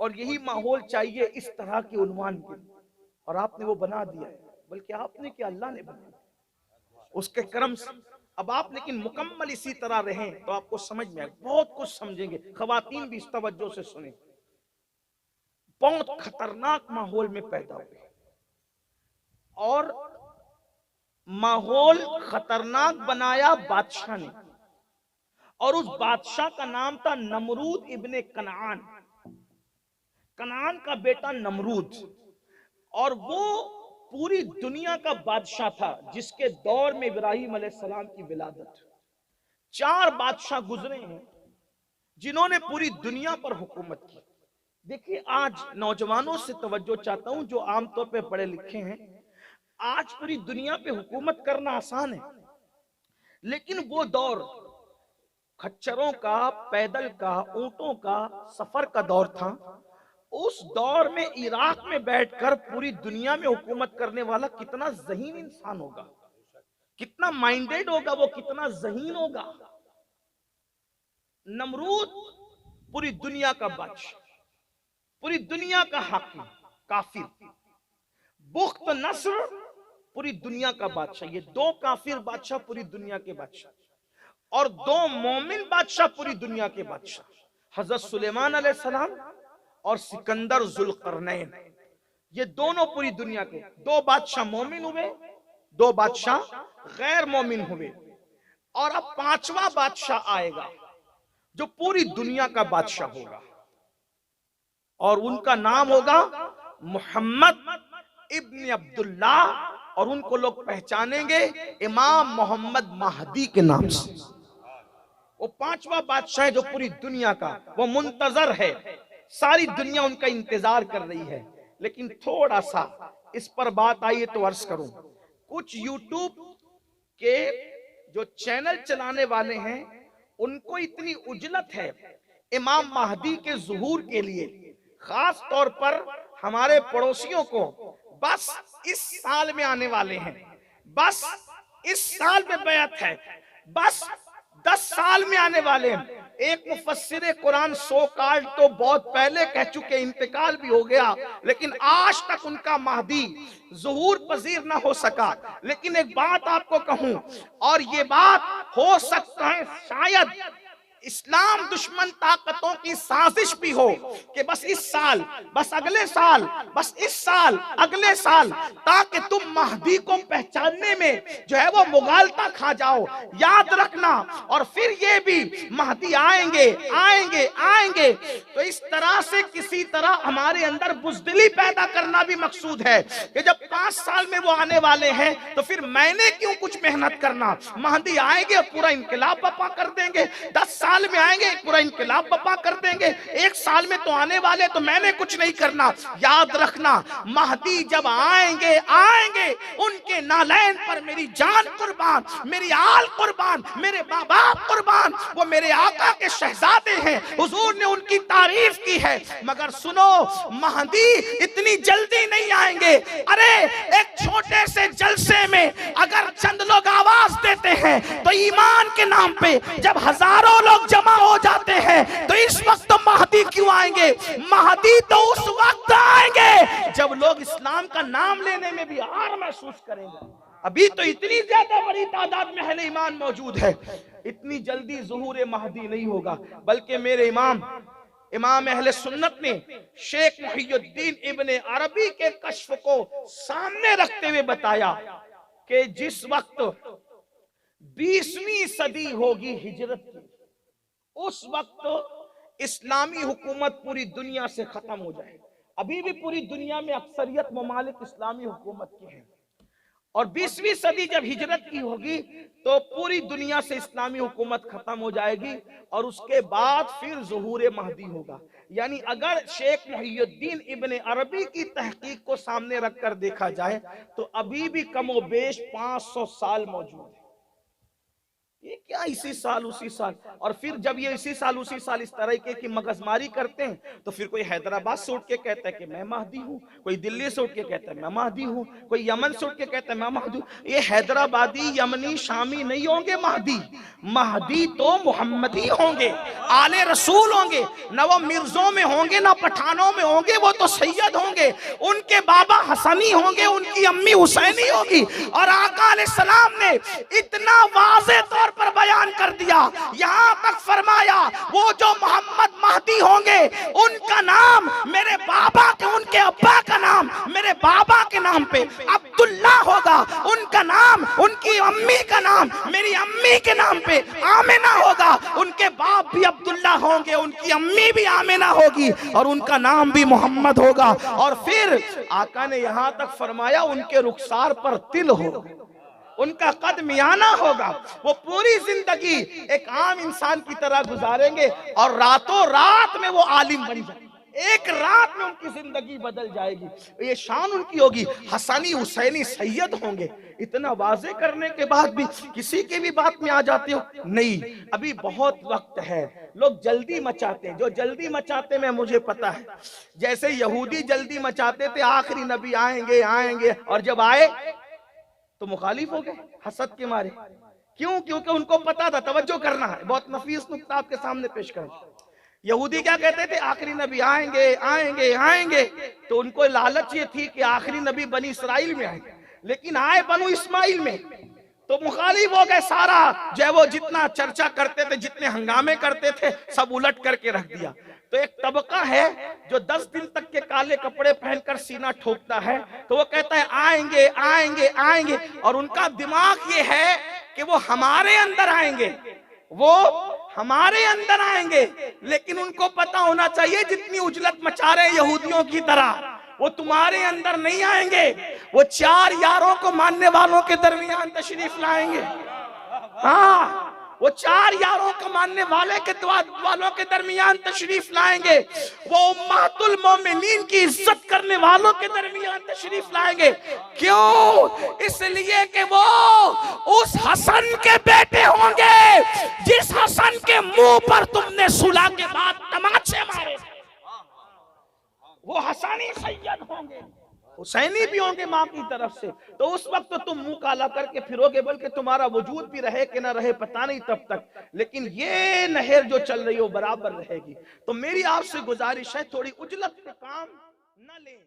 और यही माहौल चाहिए इस तरह के उन्वान के, और आपने वो बना दिया है। बल्कि आपने क्या, अल्लाह ने बनाया उसके कर्म से। अब आप लेकिन मुकम्मल इसी तरह रहें तो आपको समझ में आए, बहुत कुछ समझेंगे। खवातीन भी इस तवज्जो से सुने, बहुत खतरनाक माहौल में पैदा हुए, और माहौल खतरनाक बनाया बादशाह ने, और उस बादशाह का नाम था नमरूद इब्ने कनान, कनान का बेटा नमरूद। और वो पूरी दुनिया का बादशाह था जिसके दौर में इब्राहिम अलैहिस्सलाम की विलादत। 4 बादशाह गुजरे हैं जिन्होंने पूरी दुनिया पर हुकूमत की। देखिए, आज नौजवानों से तवज्जो चाहता हूं जो आमतौर पे पढ़े लिखे हैं। आज पूरी दुनिया पे हुकूमत करना आसान है, लेकिन वो दौर खच्चरों का, पैदल का, ऊंटों का सफर का दौर था। उस दौर में इराक में बैठकर पूरी दुनिया में हुकूमत करने वाला कितना ज़हीन इंसान होगा, कितना माइंडेड होगा वो, कितना ज़हीन होगा। नमरूद पूरी दुनिया का बादशाह, पूरी दुनिया का हाकिम, काफिर। बुख्त नस्र पूरी दुनिया का बादशाह। ये 2 काफिर बादशाह पूरी दुनिया के बादशाह, और 2 मोमिन बादशाह पूरी दुनिया के बादशाह, हजरत सुलेमान अलैहिस्सलाम और सिकंदर जुल्करनैन। ये दोनों पूरी दुनिया के 2 बादशाह मोमिन हुए, 2 बादशाह गैर मोमिन हुए। और अब 5वां बादशाह आएगा जो पूरी दुनिया का बादशाह होगा, और उनका नाम होगा मोहम्मद इब्न अब्दुल्लाह, और उनको लोग पहचानेंगे इमाम मोहम्मद महदी के नाम से। वो 5वां बादशाह है जो पूरी दुनिया का, वो मुंतजर है, सारी दुनिया उनका इंतजार कर रही है। लेकिन थोड़ा सा इस पर बात आई है तो अर्ज करूं, कुछ यूट्यूब के जो चैनल चलाने वाले हैं उनको इतनी उजलत है इमाम महदी के ज़ुहूर के लिए, खास तौर पर हमारे पड़ोसियों को बस इस साल में आने वाले हैं, बस इस साल में बैत है, बस 10 साल में आने वाले हैं। एक मुफस्सिर कुरान सो काल तो बहुत पहले कह चुके, इंतकाल भी हो गया, लेकिन आज तक उनका महदी ज़ुहूर पजीर ना हो सका। लेकिन एक बात आपको कहूं, और ये बात हो सकता है शायद इस्लाम दुश्मन ताकतों की साजिश भी हो कि बस इस साल, बस अगले साल, बस इस साल, अगले साल, ताकि तुम महदी को पहचानने में जो है वो मुगालता खा जाओ। याद रखना, और फिर ये भी महदी आएंगे आएंगे आएंगे। तो इस तरह से किसी तरह हमारे अंदर बुज़दिली पैदा करना भी मकसूद है कि जब 5 साल में वो आने वाले हैं तो फिर मैंने क्यों कुछ मेहनत करना। महदी आएंगे और पूरा इनकलाब बर्पा कर देंगे, 10 साल में आएंगे पूरा इनकलाब बर्पा कर देंगे, 1 साल में तो आने वाले, तो मैंने कुछ नहीं करना। याद रखना, महदी जब आएंगे आएंगे, उनके नालैन पर मेरी जान कुर्बान, मेरी आल कुर्बान, मेरे माँ बाप कुर्बान, वो मेरे आका के शहजादे हैं, हुजूर ने उनकी तारीफ की है। मगर सुनो, महदी इतनी जल्दी नहीं आएंगे। अरे एक छोटे से जलसे में अगर चंद लोग आवाज देते हैं तो ईमान के नाम पे जब हजारों लोग जमा हो जाते हैं तो इस वक्त तो महदी क्यों आएंगे। महदी तो उस वक्त आएंगे जब लोग इस्लाम का नाम लेने में भी हार महसूस करेंगे। अभी तो इतनी ज्यादा बड़ी तादाद में अहले ईमान मौजूद है, इतनी जल्दी ज़ुहूर महदी नहीं होगा। बल्कि मेरे इमाम अहले सुन्नत ने शेख मुहियुद्दीन इब्ने अरबी के कश्फ को सामने रखते हुए बताया कि जिस वक्त 20वीं सदी होगी हिजरत की, उस वक्त इस्लामी हुकूमत पूरी दुनिया से खत्म हो जाएगी। अभी भी पूरी दुनिया में अक्सरियत ममालिक इस्लामी हुकूमत की है, और 20वीं सदी जब हिजरत की होगी तो पूरी दुनिया से इस्लामी हुकूमत खत्म हो जाएगी, और उसके बाद फिर ज़ुहूर महदी होगा। यानी अगर शेख मुहियुद्दीन इब्ने अरबी की तहकीक को सामने रखकर देखा जाए तो अभी भी कमोबेश 500 साल मौजूद है। ये क्या इसी साल उसी साल। और फिर जब ये इसी साल उसी साल इस तरीके की मगजमारी करते हैं तो फिर कोई हैदराबाद से उठ के कहता है कि मैं महदी हूँ, कोई दिल्ली से उठ के कहता है मैं महदी हूँ, कोई यमन से उठ के कहता है मैं महदी हूँ। ये हैदराबादी यमनी शामी नहीं होंगे महदी, महदी तो मोहम्मदी होंगे, आले रसूल होंगे। न वो मिर्जों में होंगे ना पठानों में होंगे, वो तो सैयद होंगे। उनके बाबा हसनी होंगे, उनकी अम्मी हुसैनी होगी। और आका अलैहिस्सलाम ने इतना वाज़े तौर पर बयान कर दिया, यहां तक फरमाया वो जो मोहम्मद महदी होंगे उनका नाम मेरे बाबा के, उनके अब्बा का नाम मेरे बाबा के नाम पे अब्दुल्ला होगा, उनका नाम उनकी अम्मी का नाम मेरी अम्मी के नाम पे आमिना होगा, उनके बाप भी अब्दुल्ला होंगे, उनकी अम्मी भी आमिना होगी और उनका नाम भी मोहम्मद होगा। और फिर आका ने यहां तक फरमाया उनके रुखसार पर तिल होगा, उनका कद मियाना होगा। वो पूरी जिंदगी एक आम इंसान की तरह गुजारेंगे और रातों रात में वो आलिम बन जाएंगे, एक रात में उनकी जिंदगी बदल जाएगी। ये शान उनकी होगी, हसनी हुसैनी सैयद होंगे। इतना वाजे करने के बाद भी किसी की भी बात में आ जाते हो, नहीं अभी बहुत वक्त है। लोग जल्दी मचाते हैं, जो जल्दी मचाते में मुझे पता है, जैसे यहूदी जल्दी मचाते थे आखिरी नबी आएंगे आएंगे, और जब आए तो मुखालिफ हो गए हसद के मारे। क्यों? क्योंकि उनको पता था, तवज्जो करना है, बहुत नफीस नुक्ता आपके सामने पेश करें। यहूदी क्या कहते थे? आखिरी नबी आएंगे आएंगे आएंगे, तो उनको लालच ये थी कि आखिरी नबी बनी इसराइल में आएंगे, लेकिन आए बनु इस्माइल में, तो मुखालिफ हो गए। सारा जो वो जितना चर्चा करते थे, जितने हंगामे करते थे, सब उलट करके रख दिया। तो एक तबका है जो 10 दिन तक के काले कपड़े पहनकर सीना ठोकता है, तो वो कहता है आएंगे आएंगे आएंगे, और उनका दिमाग ये है कि वो हमारे अंदर आएंगे, वो हमारे अंदर आएंगे। लेकिन उनको पता होना चाहिए जितनी उजलत मचा रहे यहूदियों की तरह वो तुम्हारे अंदर नहीं आएंगे, वो 4 यारों को मानने वालों के दरमियान तशरीफ लाएंगे। हाँ, वो 4 यारों को मानने वालों के दरमियान तशरीफ लाएंगे, वो उम्मतुल मोमिनीन की इज्जत करने वालों के दरमियान तशरीफ लाएंगे। क्यों? इसलिए कि वो उस हसन के बेटे होंगे जिस हसन के मुंह पर तुमने सुलह के बाद तमाचे मारे। वो हसानी सैयद होंगे, हुसैनी भी होंगे माँ की तरफ से। तो उस वक्त तो तुम मुंह काला करके फिरोगे, बल्कि तुम्हारा वजूद भी रहे कि ना रहे पता नहीं तब तक, लेकिन ये नहर जो चल रही है वो बराबर रहेगी। तो मेरी आपसे गुजारिश है थोड़ी उजलत पे काम न लें।